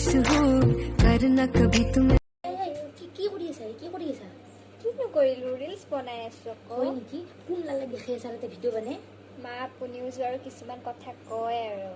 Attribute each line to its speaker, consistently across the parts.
Speaker 1: मशहूर करना कभी तुम्हें
Speaker 2: কি কৰি আছা
Speaker 3: কিনো কৰিলো ৰিলছ বনাই আছো আকৌ
Speaker 2: হয় নেকি কোন লালে দেখি আছা তাতে ভিডিঅ' বনাই
Speaker 3: মা আপুনিও যোৱাৰ কিছুমান কথা কয় আৰু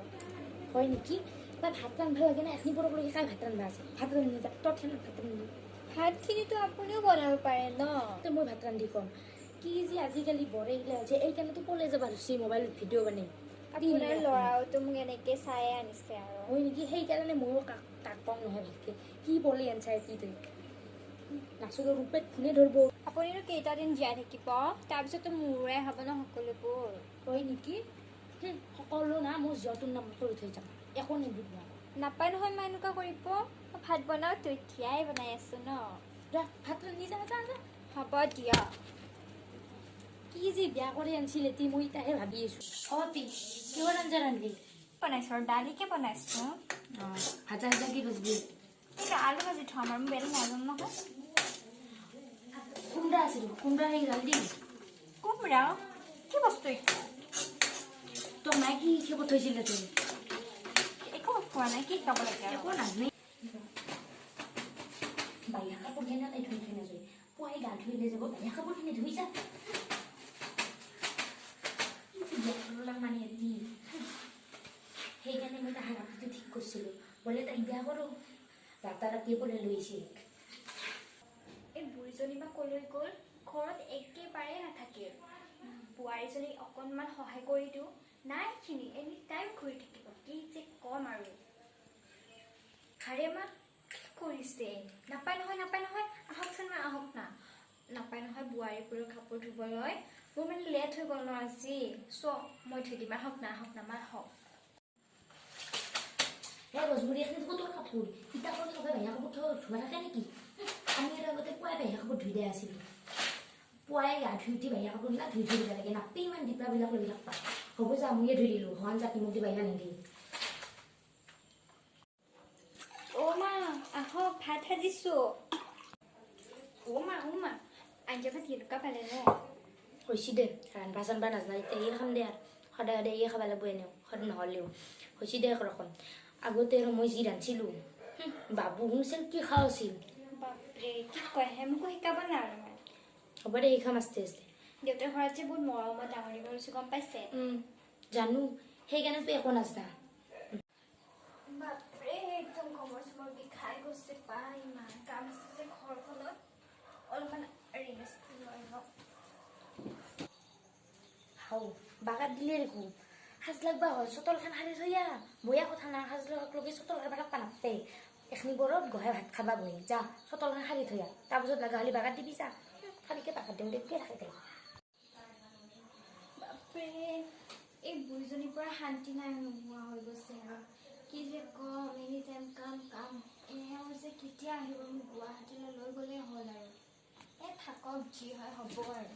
Speaker 2: হয় নেকি তাত ভাত ৰান্ধিব লাগে না এখনি পৰক লাগি খাই ভাত ৰান্ধিব আছে ভাত ৰান্ধি যা তই ঠেলা ভাত ৰান্ধি
Speaker 3: ভাতখিনিতো আপুনিও বনাব পাৰে ন
Speaker 2: তই মই ভাত ৰান্ধি কম কি যে আজিকালি বৰে গিলা হৈছে এইকাৰণেতো কলেজ যাব ধৰিছে মোবাইলত ভিডিঅ' বনাই
Speaker 3: আপোনাৰ ল'ৰাওতো মোক এনেকে চাই আনিছে আৰু
Speaker 2: হয় নেকি সেইকাৰণে ময়ো কাক কম নহয় ভালকে কি বলি আনচাই কি তই নাচলৰ ৰূপে ফোনে ধৰিব
Speaker 3: আপুনিনো কেইটা দিন জীয়াই থাকিব তাৰপিছতো মোৰে হ'ব ন সকলোবোৰ
Speaker 2: হয় নেকি সকলো না মোৰ জীয়টোৰ নাম কৰি থৈ যাম একো নিদিব
Speaker 3: নাপায় নহয় মই এনেকুৱা কৰিব ভাত বনাওঁ তো এতিয়াই বনাই আছো ন
Speaker 2: যা ভাত ৰান্ধি যা যা যা
Speaker 3: হ'ব দিয়ক
Speaker 2: কি যে বিয়া কৰি আনিছিলে তি মই তাহে ভাবি আছো তি কিহৰ আঞ্জা ৰান্ধি
Speaker 3: বনাইছো আৰু দালিকে বনাইছো
Speaker 2: ভাজা ভাজা কি ভাজবি
Speaker 3: কিন্তু আলু ভাজি থম আৰু মই বেলেগ নাজানো নহয়
Speaker 2: কোমৰা আছিল কোমৰা সেই ৰান্ধি
Speaker 3: কোমৰা কি বস্তু এইটো
Speaker 2: তোৰ মায়ে কি শিকত থৈছিলে তুমি
Speaker 3: একো খোৱা নাই কি খাব লাগে আৰু
Speaker 2: একো নাজানে বাহিৰা কাপোৰখিনি নাই ধুই থৈ নাযায় পুৱাই গা ধুই লৈ যাব বাহিৰা কাপোৰখিনি ধুই যা মানে সেইকাৰণে মই তাহাৰ ৰাতিটো ঠিক কৰিছিলোঁ বোলে তাইক বেয়া কৰোঁ ৰাতি বোলে লৈছিল
Speaker 3: এই বুঢ়ীজনী বা কলৈ গ'ল ঘৰত একেবাৰে নাথাকে বোৱাৰীজনীক অকণমান সহায় কৰি দিওঁ নাইখিনি এনি টাইম ঘূৰি থাকিব কি যে কম আৰু খাৰে মা কি কৰিছে নাপায় নহয় আহকচোন মা আহক না নাপায় নহয় বোৱাৰীবোৰৰ কাপোৰ ধুবলৈ মোৰ মানে লেট হৈ গ'ল ন আজি মই ধুই দিম আহক না মা আহক
Speaker 2: ৰজবুৰী এখনি তোৰ কাপোৰ ইটা কৰি লগে বাহিৰা কাপোৰ ধুৱা থাকে নেকি আমি আগতে পুৱাই বাহিৰা কাপোৰ ধুই দিয়া আছিলোঁ পুৱাই গা ধুই উঠি বাহিৰা কাপোৰবিলাক ধুই দিব লাগে নাপি ইমান দীপাবিলাক এইবিলাক পায় হ'ব যা ময়ে ধুই দিলোঁ হন জাতি মোক দি বাহিৰা নিদি
Speaker 3: অ' মা আহক ভাত সাজিছো অ' মা আঞ্জা ভাত কেনেকুৱা পালে ন
Speaker 2: হৈছে দে ৰান্ধবা চানবা নাজানা এতিয়া এই খাম দে আৰু সদায় এই খাব লাগিব এনেও সদায় নহ'লেও হৈছে দে ৰকম আগতে আৰু মই যি ৰান্ধিছিলোঁ বাবু শুনিছিল কি খাওঁ আছিল
Speaker 3: বাপৰে কি কয় হে মোকো শিকাব নোৱাৰো
Speaker 2: হ'ব দে এই খাম আস্তে আস্তে
Speaker 3: দেউতাৰ ঘৰত যে বহুত মৰমত ডাঙৰ দীঘল হৈছো গম পাইছে
Speaker 2: জানো সেইকাৰণেতো একো নাজানা
Speaker 3: বাপৰে একদম কমৰ চমৰ বিষাই গৈছে পাই ইমান কাম আছে যে ঘৰখনত অলপমান ৰেষ্ট লৈ লওক
Speaker 2: হাও বাগাত দিলে দেখোন সাজ লাগবা হয় চোতলখন সাৰি থৈয়া বয়া কথা না সাজ লগে চোতল খাব নাপাতে এখনি বৰত গহে ভাত খাবা বহি যা চোতলখন সাৰি থৈয়া তাৰপিছত লগা হ'লে বাগাত দিবি যা খালিকে বাগাত দিম দেখে থাকে তাই
Speaker 3: বাপৰে এই বুঢ়ীজনীৰ পৰা শান্তি নাই নোহোৱা হৈ গৈছে আৰু কি যে কম এনি টাইম কাম এওঁ যে কেতিয়া আহিব মোক গুৱাহাটীলৈ লৈ গ'লেই হ'ল আৰু থাকক যি হয় হ'ব আৰু